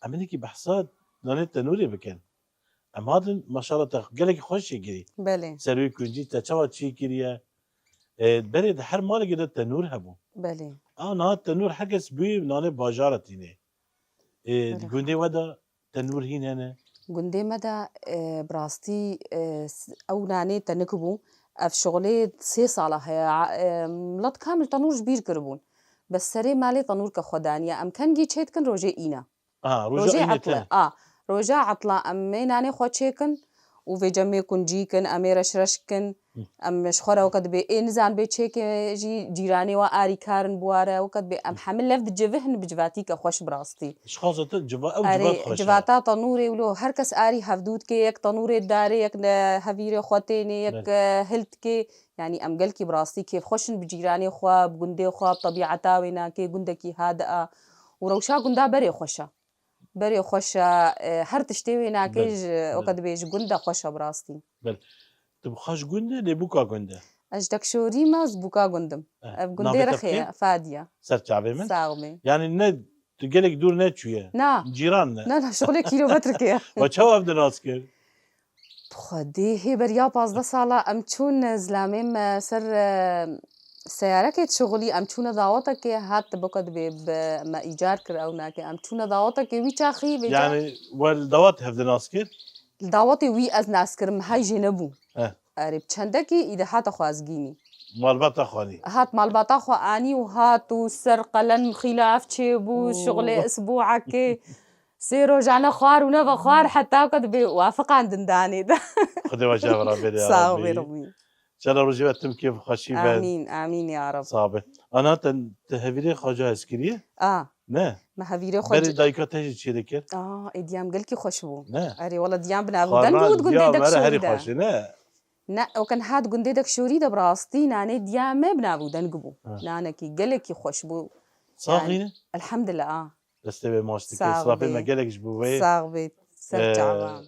عمليكي بحثات نانێ تەنورێ bikin. Em hatin maşallah te gelekî xweş çêkirî. بله Serûyê kûncî te çawa çî kiriye. Berê di her malekê de tenûr hebû. بله Niha tenûr herkes bûyî nanê bajara tînê. Di بله gundê we de tenûr hîn hene. گوندێ مەدا بڕاستی ئەو نانێ تەنک بوو ئەف شغلێ 3 ساڵە هەیە مڵەت کامل تەنورش بیر کردبوون بەس سەرێ مالێ تەنور کە خۆدانیە ئەم کەنگی چێتکن ڕۆژێ ئینە Roja ڕۆژێ aynê عەتڵە te. ڕۆژا عەتڵە ئەمێ نانێ خۆ چێکن و vêcemê kunjîkin em ê reş reşkin em ji xwe re weket dibê ê nizan bê çêkê jî cîranê we arî karin bi ware weket bê em hemû lev dicivihin bi civatî ke xweş bi rastî Ji xaza te civa ew erê civat xweş e. civata tenûrê wilo her kes arî hevdût kê yek tenûrê darê yek hevîrê xwe tênê yek hilt kê yanî em gelkî bi rastî kêfxweşin bi cîranê xwe bi gundê xwe bi tebîeta wê nakê gundekî hade a û rewşa gunda berê xweş e berê xweş e her tiştê wê nakê ji weket dibê ji gund de xweş e bi rastî Tu bixwe ji gundê lê bûka gund e. ez ji tekşorî me ji bûka gundim ev gundê Navê te rexê ye bikê? Fadiye Ser çavê min? sağ ol Yani ne tu gelek dûr neçûye. na Cîran ne. na şixulê kîlometreke ye Ve çawa ev di nas kir? Xwedê hê beriya 15 sala em çûn zilamê me ser seyarekê şixulî em çûne dawetekê hat bike dibê me îcar kir ew nake em çûne dawetekê wî çaxî vê Yani we li dawet hev di nas kir? dawetê wî ez nas kirim hay jê nebû Heh. erê bi çendekî îde hate xwazgînî Malbata xwanî. هات malbata xwe anî û hat û ser qelen xîlaf çêbû şixulê isbûعekê sê rojane xwar û neve xwar heta weket dibê wafiqan dindanê de Xwedê we çavra berê ya sağ ol Rabbi. Rabbi Çala rojê we tim kêf xweşî ve آمين آمين يا رب sabe. Ana te hevîrê xweca hez kiriye? Ne? ما هەڤیرێ خۆ Berê dayika te jî çê dikir? ئێدیام گەلکی خۆش بوو Ne? ئەرێ وەڵە دییان بنابوو دەنگ بود گوندێ Xwarna herî دەکشۆریدا xweş e ne? نه ئەوکەن هات گوندێ دەکشۆری دە بڕاستی نانەی دیامێ بنابوو دەنگ بوو نانێکی گەلێکی خۆش بوو Saxîne? الحەمدلله Destê wê maş dikir. Sağ ol Sirapê me bê. gelek ji bo wê ساغ بێت سەر چاوان